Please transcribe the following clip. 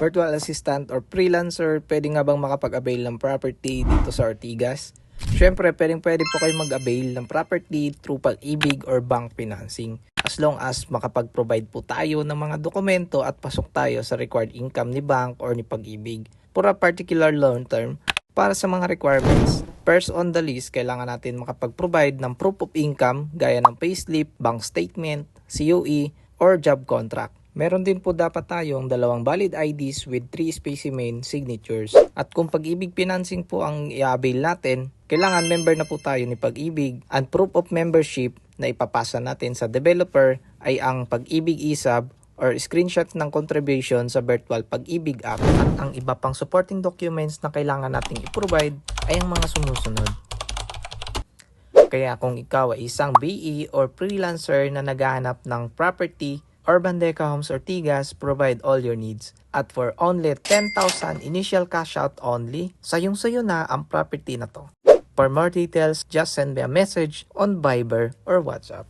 Virtual assistant or freelancer, pwede nga bang makapag-avail ng property dito sa Ortigas? Syempre, pwede po kayo mag-avail ng property through Pag-ibig or bank financing. As long as makapag-provide po tayo ng mga dokumento at pasok tayo sa required income ni bank or ni Pag-ibig for a particular loan term. Para sa mga requirements, first on the list, kailangan natin makapag-provide ng proof of income gaya ng payslip, bank statement, COE, or job contract. Meron din po dapat tayong 2 valid IDs with 3 specimen signatures. At kung Pag-ibig financing po ang i-avail natin, kailangan member na po tayo ni Pag-ibig, and proof of membership na ipapasa natin sa developer ay ang Pag-ibig ESAB or screenshot ng contribution sa virtual Pag-ibig app. At ang iba pang supporting documents na kailangan nating i-provide ay ang mga sumusunod. Kaya kung ikaw ay isang BE or freelancer na naghahanap ng property, Urban Deca Homes Ortigas provide all your needs. At for only 10,000 initial cash out only, sayong-sayo na ang property na to. For more details, just send me a message on Viber or WhatsApp.